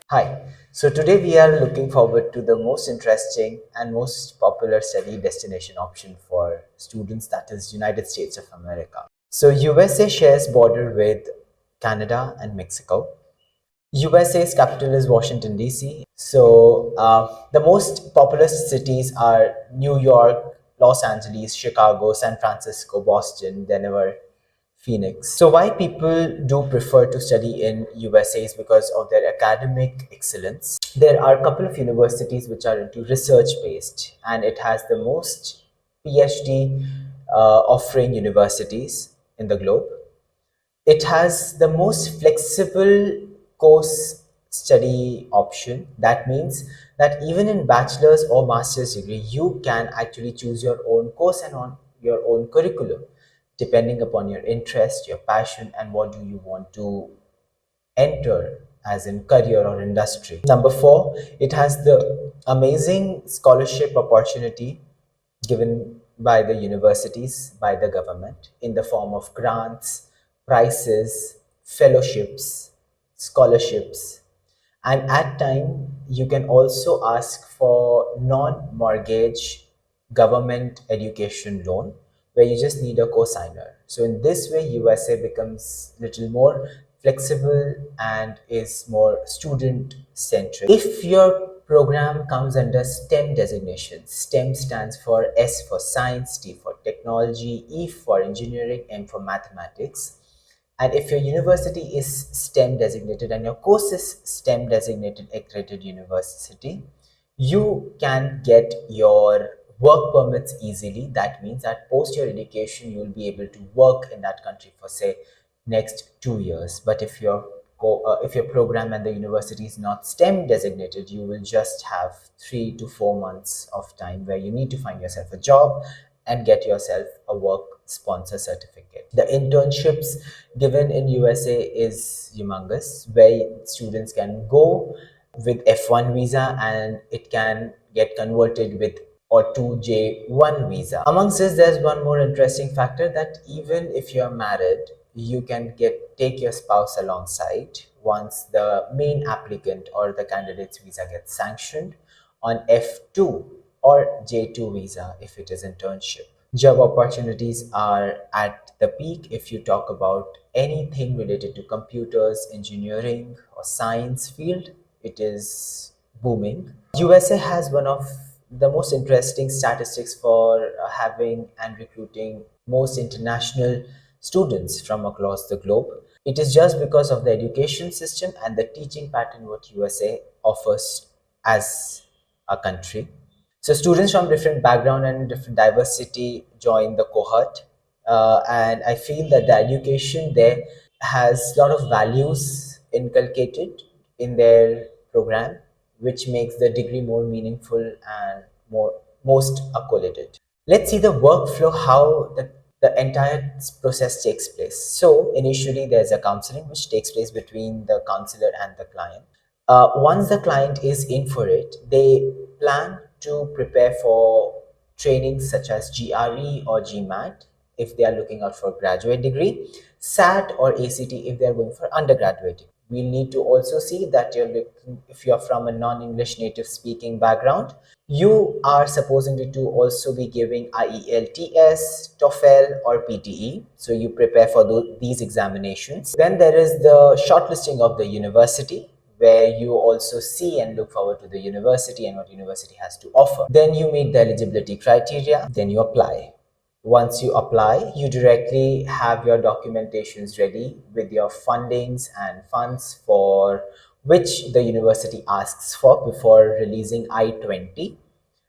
Hi. So today we are looking forward to the most interesting and most popular study destination option for students, that is United States of America. So USA shares border with Canada and Mexico. USA's capital is Washington DC. So the most populous cities are New York, Los Angeles, Chicago, San Francisco, Boston, Denver, Phoenix. So why people do prefer to study in USA is because of their academic excellence. There are a couple of universities which are into research based, and it has the most PhD offering universities in the globe. It has the most flexible course study option. That means that even in bachelor's or master's degree, you can actually choose your own course and on your own curriculum, depending upon your interest, your passion, and what do you want to enter as in career or industry. Number four, it has the amazing scholarship opportunity given by the universities, by the government, in the form of grants, prizes, fellowships, scholarships, and at time you can also ask for non-mortgage government education loan where you just need a co-signer. So in this way USA becomes little more flexible and is more student centric. If your program comes under STEM designation, STEM stands for S for science, T for technology, E for engineering, M for mathematics. And if your university is STEM designated and your course is STEM designated accredited university, you can get your work permits easily. That means that post your education, you will be able to work in that country for say next 2 years. But if your program and the university is not STEM designated, you will just have 3 to 4 months of time where you need to find yourself a job and get yourself a work sponsor certificate. The internships given in USA is humongous, where students can go with F1 visa and it can get converted with or 2J1 visa. Amongst this, there's one more interesting factor that even if you're married, you can take your spouse alongside once the main applicant or the candidate's visa gets sanctioned on F2 or J2 visa if it is internship. Job opportunities are at the peak if you talk about anything related to computers, engineering, or science field. It is booming. USA has one of the most interesting statistics for having and recruiting most international students from across the globe. It is just because of the education system and the teaching pattern what USA offers as a country. So students from different background and different diversity join the cohort, and I feel that the education there has a lot of values inculcated in their program, which makes the degree more meaningful and most accolated. Let's see the workflow, how the entire process takes place. So initially there's a counseling which takes place between the counselor and the client. Once the client is in for it, they plan to prepare for trainings such as GRE or GMAT if they are looking out for graduate degree, SAT or ACT if they are going for undergraduate degree. We need to also see that if you're from a non-English native speaking background, you are supposing to also be giving IELTS, TOEFL or PTE. So you prepare for these examinations. Then there is the shortlisting of the university, where you also see and look forward to the university and what university has to offer. Then you meet the eligibility criteria, then you apply. Once you apply, you directly have your documentations ready with your fundings and funds for which the university asks for before releasing I-20.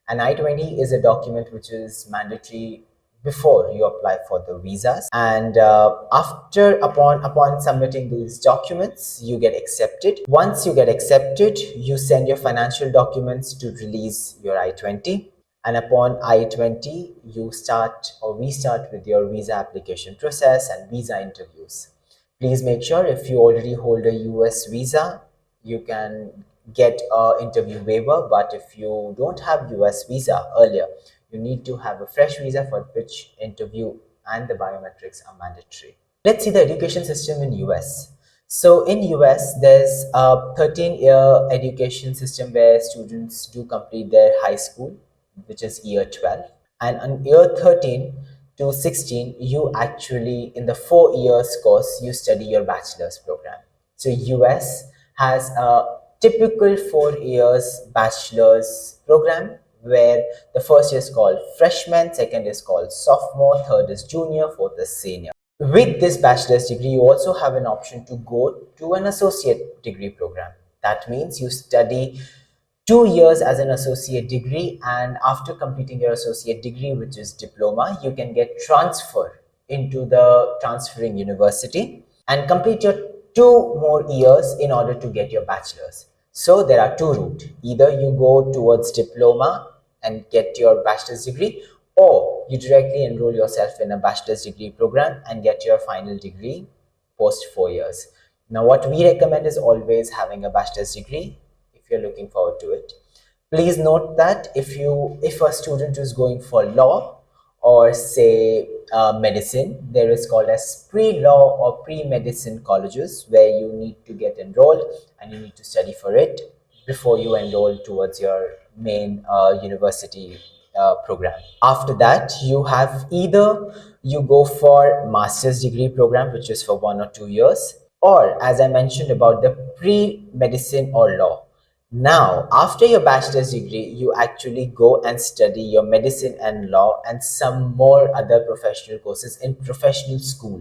An I-20 is a document which is mandatory before you apply for the visas, and upon submitting these documents you get accepted. Once you get accepted, you send your financial documents to release your I-20, and upon I-20 you start or we start with your visa application process and visa interviews. Please make sure if you already hold a US visa, you can get a interview waiver, but if you don't have US visa earlier, you need to have a fresh visa for which interview and the biometrics are mandatory. Let's see the education system in US. So in US, there's a 13-year education system where students do complete their high school, which is year 12. And on year 13 to 16, you actually, in the 4 years course, you study your bachelor's program. So US has a typical 4 years bachelor's program where the first year is called freshman, second is called sophomore, third is junior, fourth is senior. With this bachelor's degree, you also have an option to go to an associate degree program. That means you study 2 years as an associate degree, and after completing your associate degree, which is diploma, you can get transfer into the transferring university and complete your 2 more years in order to get your bachelor's. So there are two routes. Either you go towards diploma and get your bachelor's degree, or you directly enroll yourself in a bachelor's degree program and get your final degree post 4 years. Now, what we recommend is always having a bachelor's degree if you're looking forward to it. Please note that if a student is going for law or say medicine, there is called as pre-law or pre-medicine colleges where you need to get enrolled and you need to study for it before you enroll towards your main university program. After that, you have either you go for master's degree program, which is for 1 or 2 years, or as I mentioned about the pre-medicine or law. Now, after your bachelor's degree, you actually go and study your medicine and law and some more other professional courses in professional school.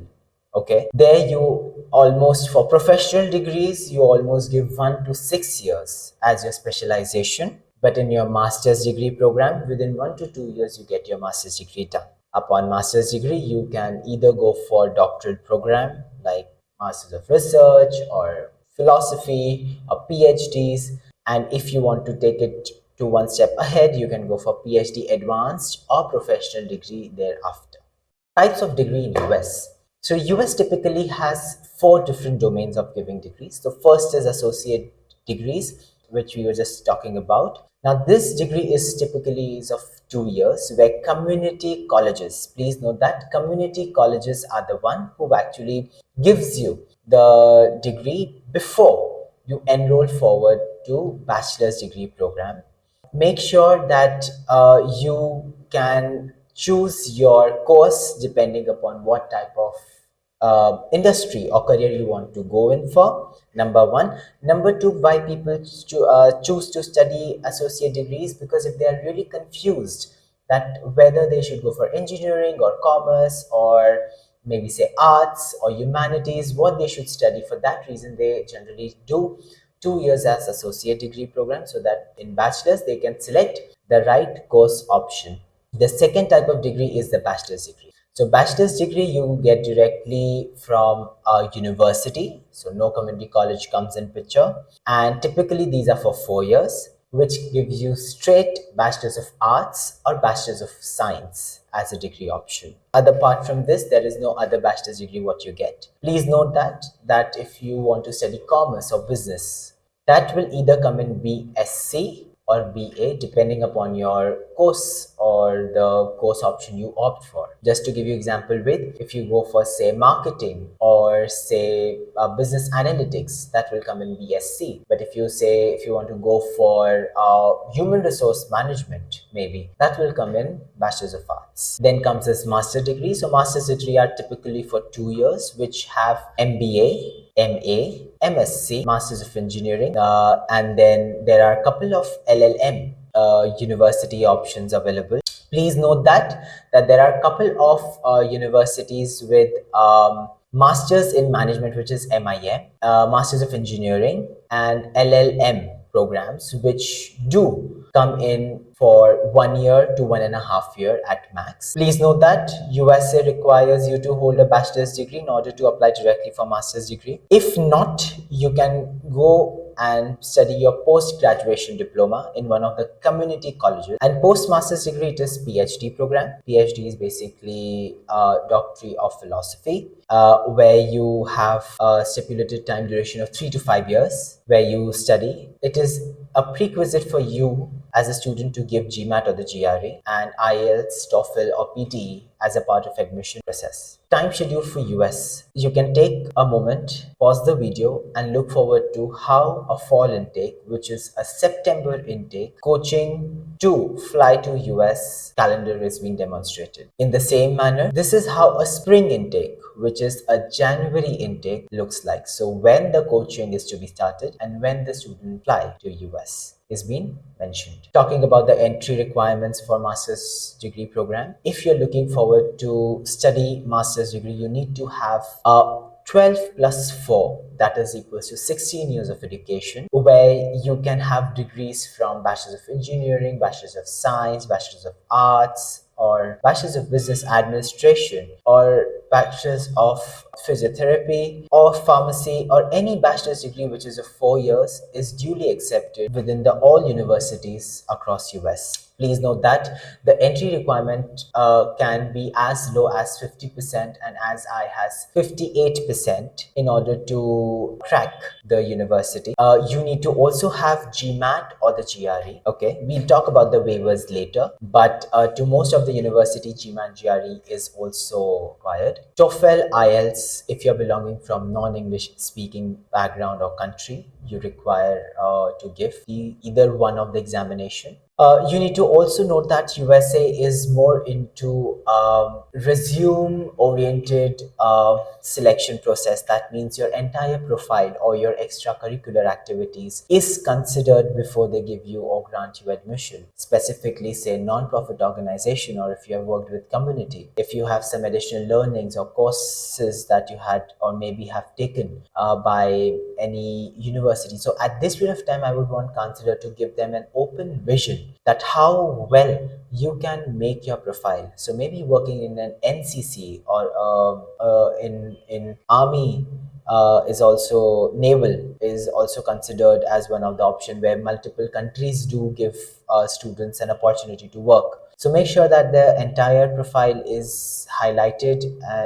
Okay, there you almost, for professional degrees, you almost give 1 to 6 years as your specialization. But in your master's degree program, within 1 to 2 years, you get your master's degree done. Upon master's degree, you can either go for doctoral program like Masters of Research or philosophy or PhDs. And if you want to take it to one step ahead, you can go for PhD advanced or professional degree thereafter. Types of degree in US. So US typically has 4 different domains of giving degrees. The first is associate degrees, which we were just talking about. Now this degree is typically is of 2 years, where community colleges, please note that community colleges are the one who actually gives you the degree before you enroll forward to bachelor's degree program. Make sure that you can choose your course depending upon what type of industry or career you want to go in for. Number one. Number two, why people choose to study associate degrees, because if they are really confused that whether they should go for engineering or commerce or maybe say arts or humanities, what they should study, for that reason they generally do 2 years as associate degree program so that in bachelor's they can select the right course option. The second type of degree is the bachelor's degree. So bachelor's degree you get directly from a university, so no community college comes in picture, and typically these are for 4 years, which gives you straight bachelor's of arts or bachelor's of science as a degree option. Apart from this, there is no other bachelor's degree what you get. Please note that if you want to study commerce or business, that will either come in BSc or BA depending upon your course or the course option you opt for. Just to give you example with, if you go for say marketing or say business analytics, that will come in BSc. But if you want to go for human resource management, maybe that will come in bachelor's of arts. Then comes this master degree. So master's degree are typically for 2 years, which have MBA, MA, MSc, Masters of Engineering, and then there are a couple of LLM university options available. Please note that there are a couple of universities with Masters in Management, which is MIM, Masters of Engineering, and LLM programs, which do come in for 1 year to 1.5 years at max. Please note that USA requires you to hold a bachelor's degree in order to apply directly for master's degree. If not, you can go and study your post-graduation diploma in one of the community colleges. And post-master's degree, it is PhD program. PhD is basically a doctorate of philosophy, where you have a stipulated time duration of 3 to 5 years, where you study. It is a prerequisite for you as a student to give GMAT or the GRE, and IELTS, TOEFL or PTE as a part of admission process. Time schedule for US. You can take a moment, pause the video and look forward to how a fall intake, which is a September intake, coaching to fly to US calendar is being demonstrated. In the same manner, this is how a spring intake, which is a January intake, looks like. So when the coaching is to be started and when the student fly to US is being mentioned. Talking about the entry requirements for master's degree program. If you're looking forward to study master's degree, you need to have a 12 plus 4, that is equals to 16 years of education, where you can have degrees from Bachelor's of Engineering, Bachelor's of Science, Bachelor's of Arts, or Bachelor's of Business Administration, or Bachelor's of Physiotherapy or Pharmacy, or any bachelor's degree which is of 4 years is duly accepted within the all universities across US. Please note that the entry requirement can be as low as 50% and as high as 58% in order to crack the university. You need to also have GMAT or the GRE. Okay, we'll talk about the waivers later, but to most of the university, GMAT GRE is also required. TOEFL, IELTS, if you're belonging from non-English speaking background or country, you require to give either one of the examination. You need to also note that USA is more into resume-oriented selection process. That means your entire profile or your extracurricular activities is considered before they give you or grant you admission. Specifically, say non-profit organization, or if you have worked with community, if you have some additional learnings or courses that you had or maybe have taken by any university. So at this period of time, I would want consider to give them an open vision that how well you can make your profile. So maybe working in an NCC or in army is also naval is also considered as one of the option where multiple countries do give students an opportunity to work. So make sure that the entire profile is highlighted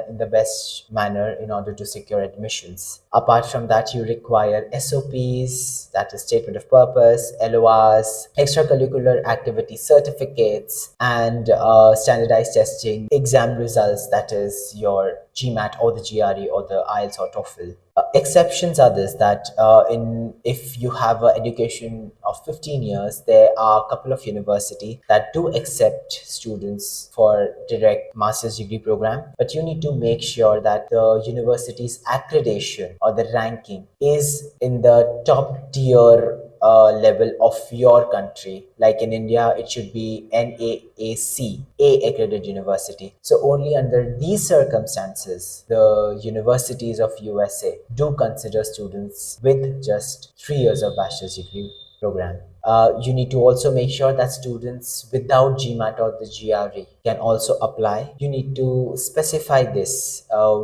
in the best manner in order to secure admissions. Apart from that, you require SOPs, that is statement of purpose, LORs, extracurricular activity certificates, and standardized testing exam results, that is your GMAT or the GRE or the IELTS or TOEFL. Exceptions are this, that if you have an education of 15 years, there are a couple of universities that do accept students for direct master's degree program, but you need to make sure that the university's accreditation or the ranking is in the top tier level of your country. Like in India, it should be NAAC, A accredited university. So only under these circumstances, the universities of USA do consider students with just 3 years of bachelor's degree program. You need to also make sure that students without GMAT or the GRE can also apply. You need to specify this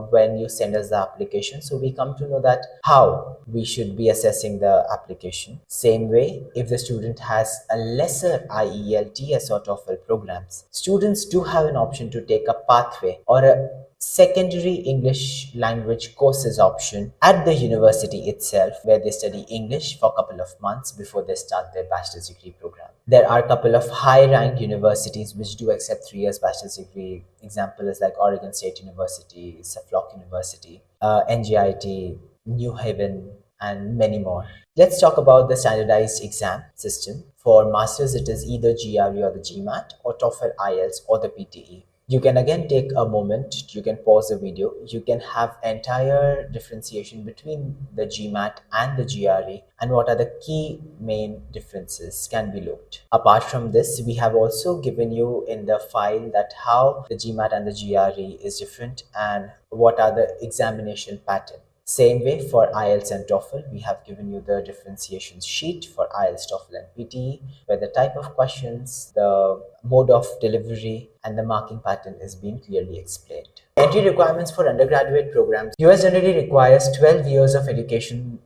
when you send us the application, so we come to know that how we should be assessing the application. Same way, if the student has a lesser IELTS or TOEFL programs, students do have an option to take a pathway or a secondary English language courses option at the university itself, where they study English for a couple of months before they start their bachelor's degree program. There are a couple of high-ranked universities which do accept 3 years bachelor's degree. Example is like Oregon State University, Suffolk University, NJIT, New Haven, and many more. Let's talk about the standardized exam system. For masters, it is either GRE or the GMAT, or TOEFL, IELTS, or the PTE. You can again take a moment, you can pause the video, you can have entire differentiation between the GMAT and the GRE and what are the key main differences can be looked. Apart from this, we have also given you in the file that how the GMAT and the GRE is different and what are the examination pattern. Same way for IELTS and TOEFL, we have given you the differentiation sheet for IELTS, TOEFL and PTE, where the type of questions, the mode of delivery, and the marking pattern is being clearly explained. Entry requirements for undergraduate programs. US generally requires 12 years of education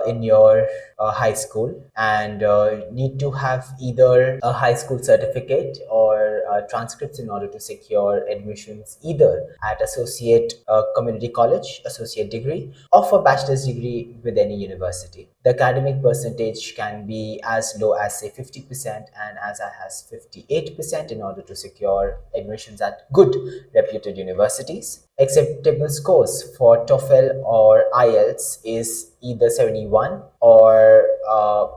in your high school, and need to have either a high school certificate or transcripts in order to secure admissions either at associate community college, associate degree, or for bachelor's degree with any university. The academic percentage can be as low as say 50% and as high as 58% in order to secure admissions at good reputed universities. Acceptable scores for TOEFL or IELTS is either 71 or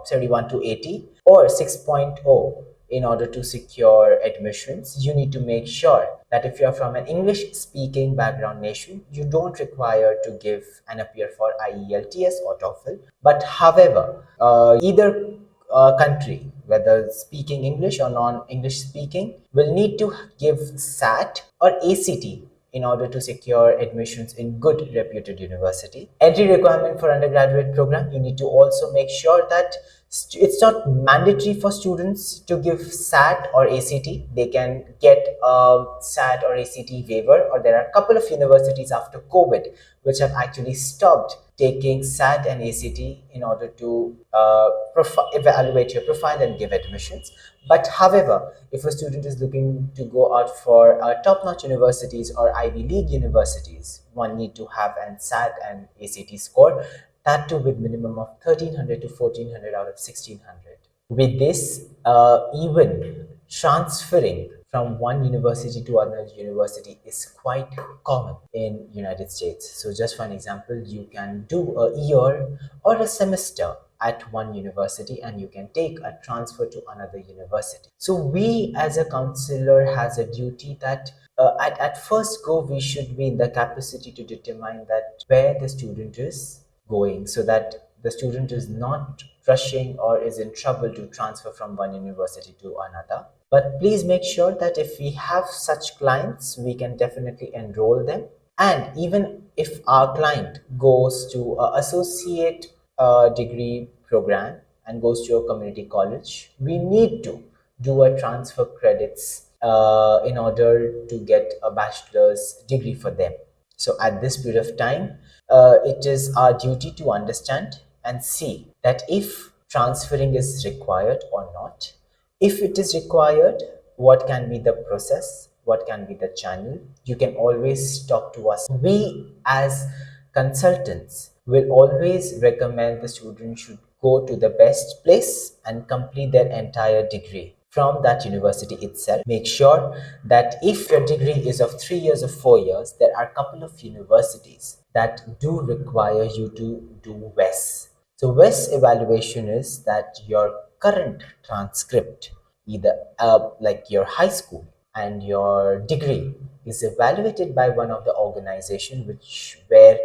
71 to 80 or 6.0 in order to secure admissions. You need to make sure that if you're from an English speaking background nation, you don't require to give and appear for IELTS or TOEFL. But however, either country, whether speaking English or non-English speaking, will need to give SAT or ACT in order to secure admissions in good reputed university. Entry requirement for undergraduate program, you need to also make sure that it's not mandatory for students to give SAT or ACT. They can get a SAT or ACT waiver, or there are a couple of universities after COVID which have actually stopped taking SAT and ACT in order to evaluate your profile and give admissions. But however, if a student is looking to go out for top-notch universities or Ivy League universities, one need to have an SAT and ACT score, that too with minimum of 1300 to 1400 out of 1600. With this, even transferring from one university to another university is quite common in United States. So just for an example, you can do a year or a semester at one university and you can take a transfer to another university. So we as a counselor has a duty that at first go we should be in the capacity to determine that where the student is going, so that the student is not rushing or is in trouble to transfer from one university to another. But please make sure that if we have such clients, we can definitely enroll them. And even if our client goes to an associate degree program and goes to a community college, we need to do a transfer credits in order to get a bachelor's degree for them. So at this period of time, it is our duty to understand and see that if transferring is required or not. If it is required, what can be the process? What can be the channel? You can always talk to us. We as consultants will always recommend the student should go to the best place and complete their entire degree from that university itself. Make sure that if your degree is of 3 years or 4 years, there are a couple of universities that do require you to do WES. So WES evaluation is that your current transcript, either like your high school and your degree, is evaluated by one of the organization where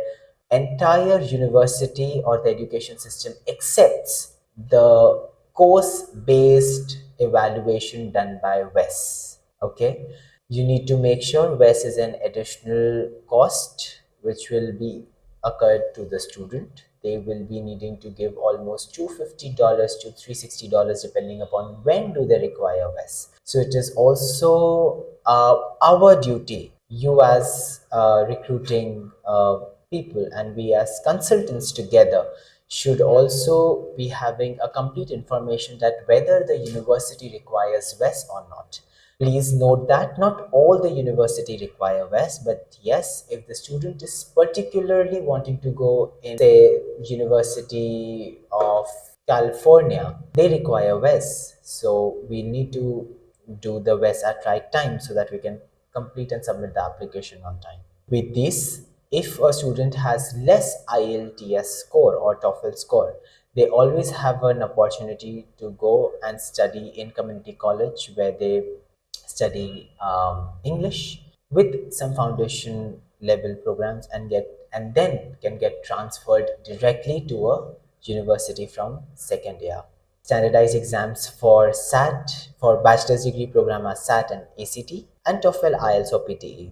entire university or the education system accepts the course-based evaluation done by WES. Okay, you need to make sure WES is an additional cost which will be occurred to the student. They will be needing to give almost $250 to $360 depending upon when do they require WES. So it is also our duty, you as recruiting people and we as consultants together should also be having a complete information that whether the university requires WES or not. Please note that not all the university require WES, but yes, if the student is particularly wanting to go in, say, University of California, they require WES. So we need to do the WES at right time so that we can complete and submit the application on time. With this, if a student has less IELTS score or TOEFL score, they always have an opportunity to go and study in community college where they study English with some foundation level programs and then can get transferred directly to a university from second year. Standardized exams for SAT, for bachelor's degree program are SAT and ACT, and TOEFL, IELTS or PTE.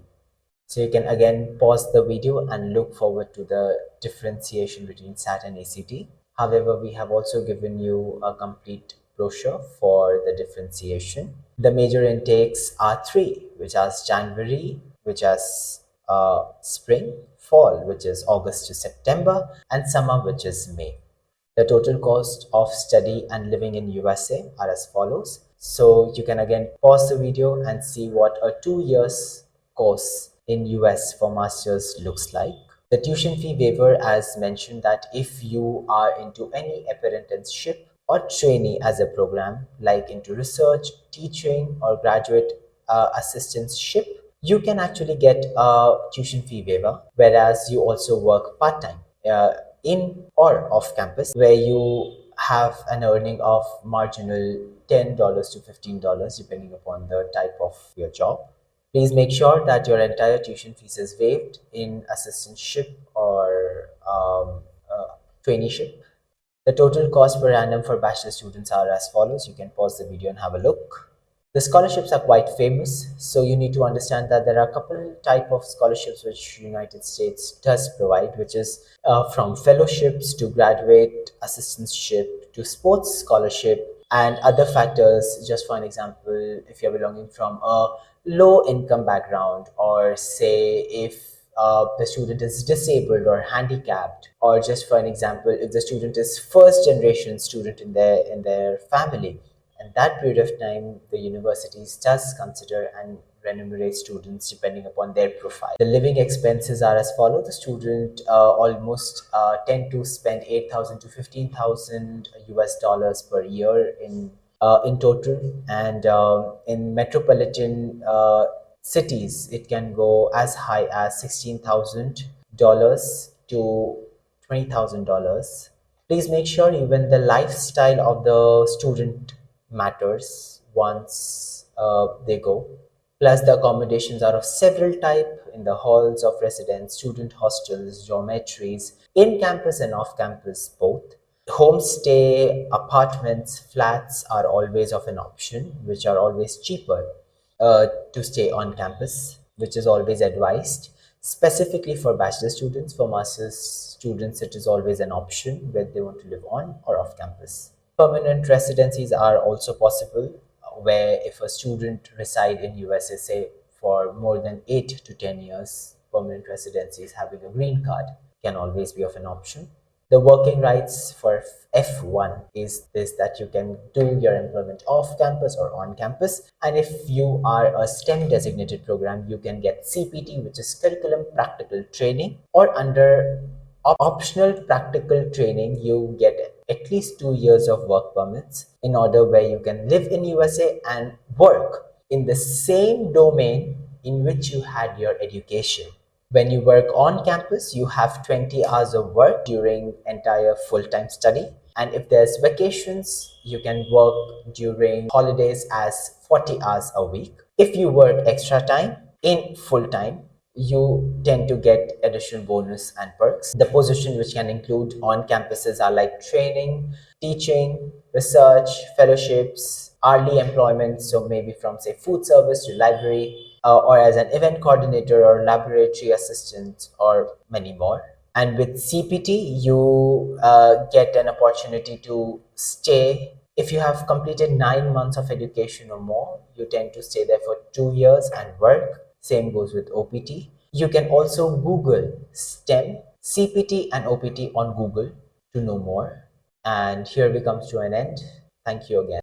So you can again pause the video and look forward to the differentiation between SAT and ACT. However, we have also given you a complete brochure for the differentiation. The major intakes are 3, which are January, which is spring, fall, which is August to September, and summer, which is May. The total cost of study and living in USA are as follows. So you can again pause the video and see what a 2 years course in US for masters looks like. The tuition fee waiver, as mentioned, that if you are into any apprenticeship or trainee as a program, like into research, teaching, or graduate assistantship, you can actually get a tuition fee waiver, whereas you also work part-time in or off campus, where you have an earning of marginal $10 to $15 depending upon the type of your job. Please make sure that your entire tuition fees is waived in assistantship or traineeship. The total cost per annum for bachelor students are as follows. You can pause the video and have a look. The scholarships are quite famous, so you need to understand that there are a couple type of scholarships which United States does provide, which is from fellowships to graduate assistantship to sports scholarship and other factors. Just for an example, if you're belonging from a low income background, or say if the student is disabled or handicapped, or just for an example, if the student is first generation student in their family, and that period of time the universities does consider and remunerate students depending upon their profile. The living expenses are as follow. The student almost tend to spend 8,000 to 15,000 US dollars per year in total, and in metropolitan cities it can go as high as $16,000 to $20,000. Please make sure even the lifestyle of the student matters once they go. Plus, the accommodations are of several type in the halls of residence, student hostels, dormitories, in campus and off campus both. Homestay, apartments, flats are always of an option, which are always cheaper to stay on campus, which is always advised. Specifically for bachelor students, for master's students, it is always an option whether they want to live on or off campus. Permanent residencies are also possible, where if a student reside in USA, say for more than 8 to 10 years, permanent residencies having a green card can always be of an option. The working rights for F1 is this, that you can do your employment off campus or on campus. And if you are a STEM designated program, you can get CPT, which is curriculum practical training, or under optional practical training, you get at least 2 years of work permits in order where you can live in USA and work in the same domain in which you had your education. When you work on campus, you have 20 hours of work during entire full-time study. And if there's vacations, you can work during holidays as 40 hours a week. If you work extra time in full-time, you tend to get additional bonus and perks. The position which can include on campuses are like training, teaching, research, fellowships, hourly employment, so maybe from say food service to library, or as an event coordinator or laboratory assistant, or many more. And with CPT, you get an opportunity to stay. If you have completed 9 months of education or more, you tend to stay there for 2 years and work. Same goes with OPT. You can also Google STEM, CPT and OPT on Google to know more. And here we come to an end. Thank you again.